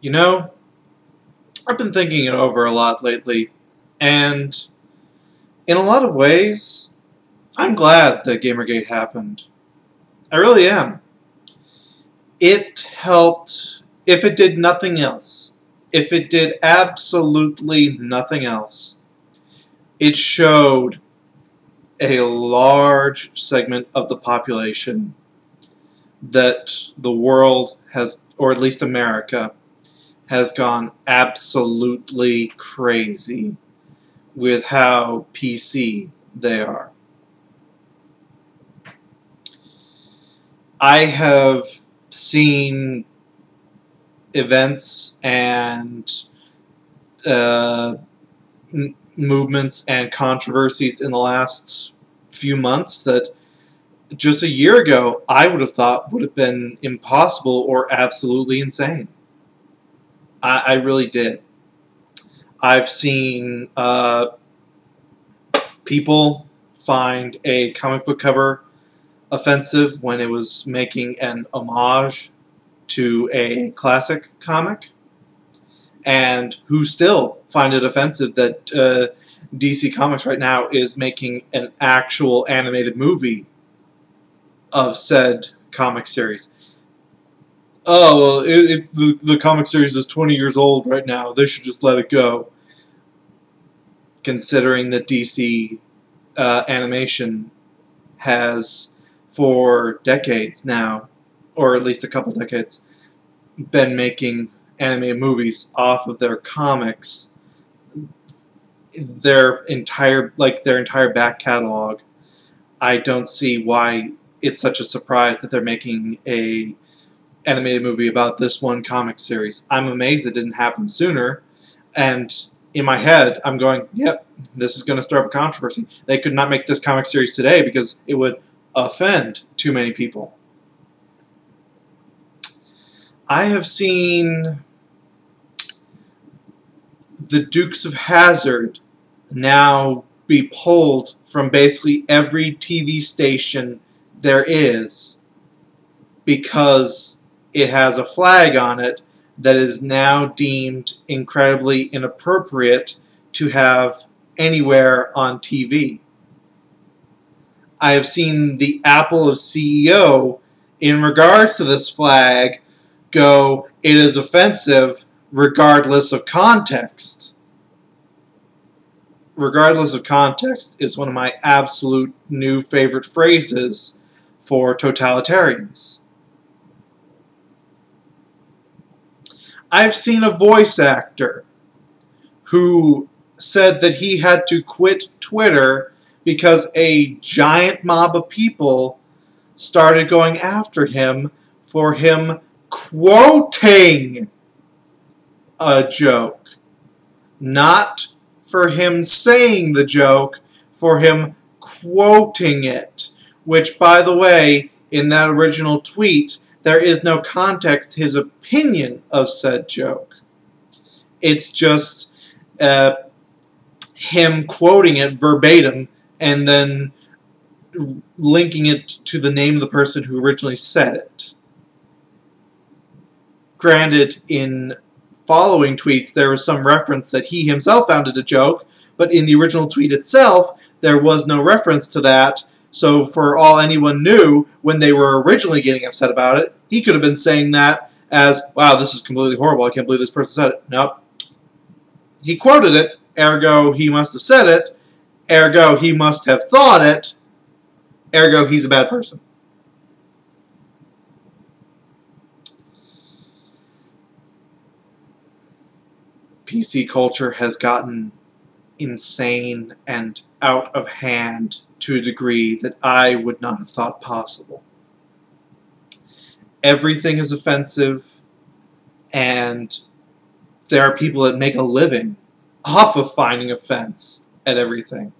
You know, I've been thinking it over a lot lately, and in a lot of ways, I'm glad that Gamergate happened. I really am. It helped, if it did nothing else, if it did absolutely nothing else, it showed a large segment of the population that the world has, or at least America, has gone absolutely crazy with how PC they are. I have seen events and uh, movements and controversies in the last few months that just a year ago I would have thought would have been impossible or absolutely insane. I really did. I've seen people find a comic book cover offensive when it was making an homage to a classic comic, and who still find it offensive that DC Comics right now is making an actual animated movie of said comic series. Oh, well, it's the comic series is 20 years old right now. They should just let it go. Considering that DC animation has, for decades now, or at least a couple decades, been making animated movies off of their comics, their entire back catalog. I don't see why it's such a surprise that they're making a animated movie about this one comic series. I'm amazed it didn't happen sooner, and in my head, I'm going, yep, this is going to start a controversy. They could not make this comic series today because it would offend too many people. I have seen the Dukes of Hazzard now be pulled from basically every TV station there is because it has a flag on it that is now deemed incredibly inappropriate to have anywhere on TV. I have seen the Apple of CEO, in regards to this flag, go, it is offensive regardless of context. Regardless of context is one of my absolute new favorite phrases for totalitarians. I've seen a voice actor who said that he had to quit Twitter because a giant mob of people started going after him for him quoting a joke. Not for him saying the joke, for him quoting it. Which, by the way, in that original tweet, there is no context to his opinion of said joke. It's just him quoting it verbatim and then linking it to the name of the person who originally said it. Granted, in following tweets, there was some reference that he himself found it a joke, but in the original tweet itself, there was no reference to that. So for all anyone knew, when they were originally getting upset about it, he could have been saying that as, wow, this is completely horrible, I can't believe this person said it. Nope. He quoted it, ergo he must have said it, ergo he must have thought it, ergo he's a bad person. PC culture has gotten insane and out of hand to a degree that I would not have thought possible. Everything is offensive, and there are people that make a living off of finding offense at everything.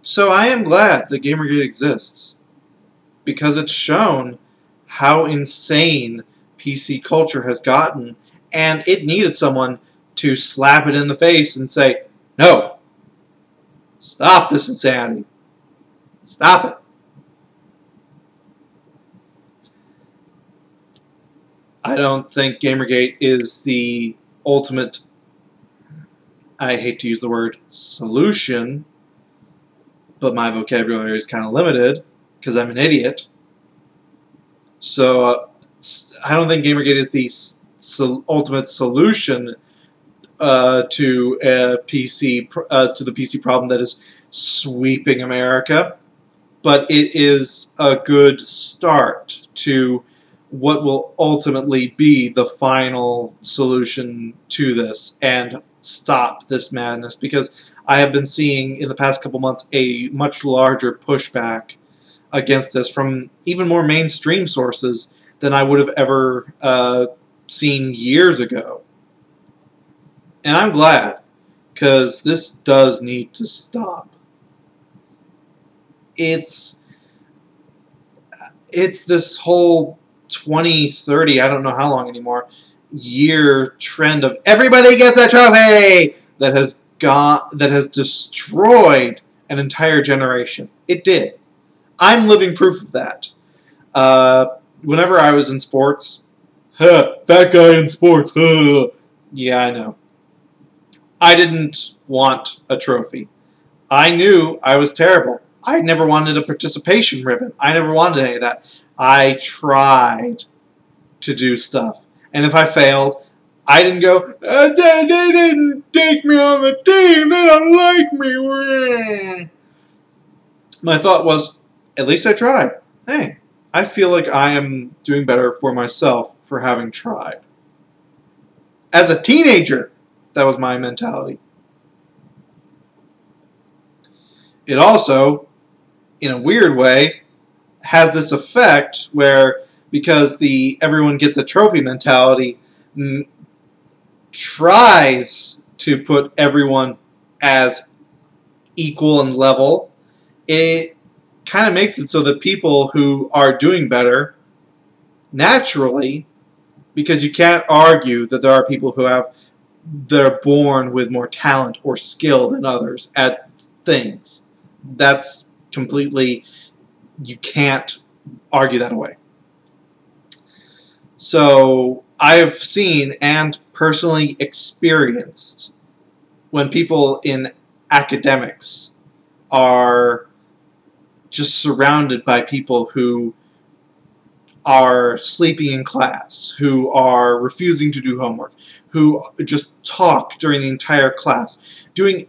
So I am glad that Gamergate exists, because it's shown how insane PC culture has gotten, and it needed someone to slap it in the face and say, no, stop this insanity. Stop it. I don't think Gamergate is the ultimate, I hate to use the word solution, but my vocabulary is kind of limited because I'm an idiot. So I don't think Gamergate is the ultimate solution to the PC problem that is sweeping America, but it is a good start to what will ultimately be the final solution to this and stop this madness, because I have been seeing in the past couple months a much larger pushback against this from even more mainstream sources than I would have ever seen years ago. And I'm glad, because this does need to stop. It's this whole 20-30, I don't know how long anymore, year trend of everybody gets a trophy that has destroyed an entire generation. It did. I'm living proof of that. Whenever I was in sports, fat guy in sports, yeah, I know. I didn't want a trophy. I knew I was terrible. I never wanted a participation ribbon. I never wanted any of that. I tried to do stuff. And if I failed, I didn't go, they didn't take me on the team, they don't like me. My thought was, at least I tried. Hey, I feel like I am doing better for myself for having tried. As a teenager, that was my mentality. It also, in a weird way, has this effect where, because the everyone gets a trophy mentality tries to put everyone as equal and level, it kind of makes it so that people who are doing better, naturally, because you can't argue that there are people who they're born with more talent or skill than others at things. That's completely, you can't argue that away. So I've seen and personally experienced when people in academics are just surrounded by people who are sleeping in class, who are refusing to do homework, who just talk during the entire class, doing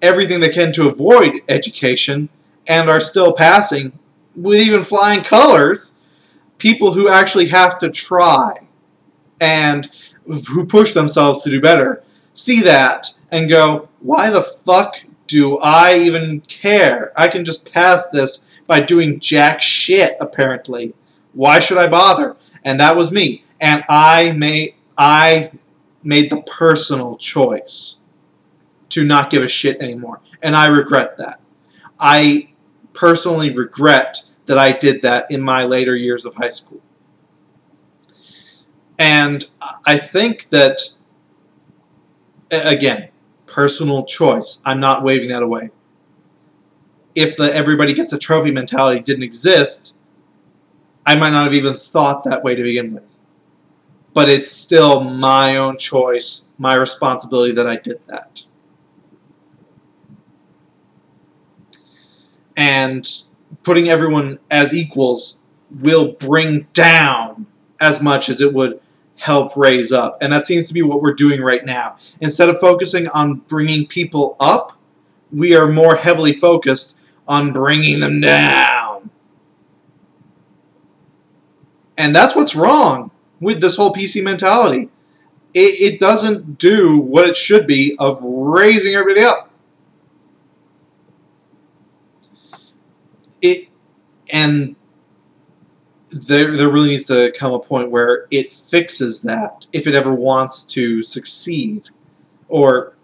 everything they can to avoid education, and are still passing with even flying colors. People who actually have to try and who push themselves to do better see that and go, why the fuck do I even care? I can just pass this by doing jack shit, apparently. Why should I bother? And that was me. And I made the personal choice to not give a shit anymore. And I regret that. I personally regret that I did that in my later years of high school. And I think that, again, personal choice. I'm not waving that away. If the everybody gets a trophy mentality didn't exist, I might not have even thought that way to begin with. But it's still my own choice, my responsibility that I did that. And putting everyone as equals will bring down as much as it would help raise up. And that seems to be what we're doing right now. Instead of focusing on bringing people up, we are more heavily focused on bringing them down. And that's what's wrong with this whole PC mentality. It doesn't do what it should be of raising everybody up. And there really needs to come a point where it fixes that if it ever wants to succeed, or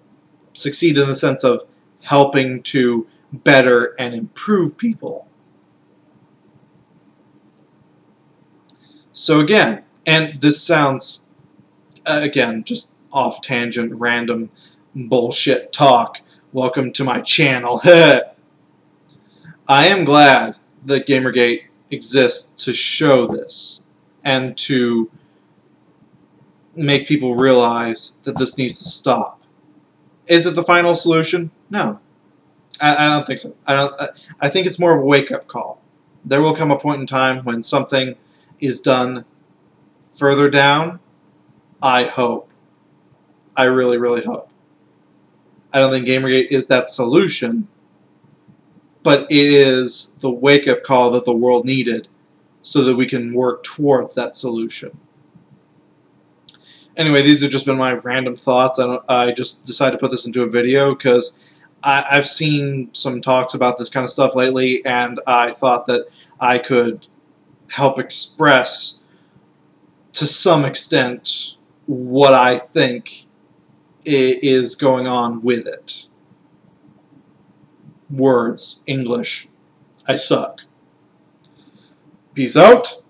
succeed in the sense of helping to better and improve people. So again, and this sounds, again, just off tangent, random bullshit talk. Welcome to my channel. I am glad that Gamergate exists to show this and to make people realize that this needs to stop. Is it the final solution? No. I don't think so. I think it's more of a wake-up call. There will come a point in time when something is done further down. I hope. I really, really hope. I don't think Gamergate is that solution, but it is the wake-up call that the world needed so that we can work towards that solution. Anyway, these have just been my random thoughts. I just decided to put this into a video because I've seen some talks about this kind of stuff lately, and I thought that I could help express to some extent what I think is going on with it. Words, English, I suck. Peace out.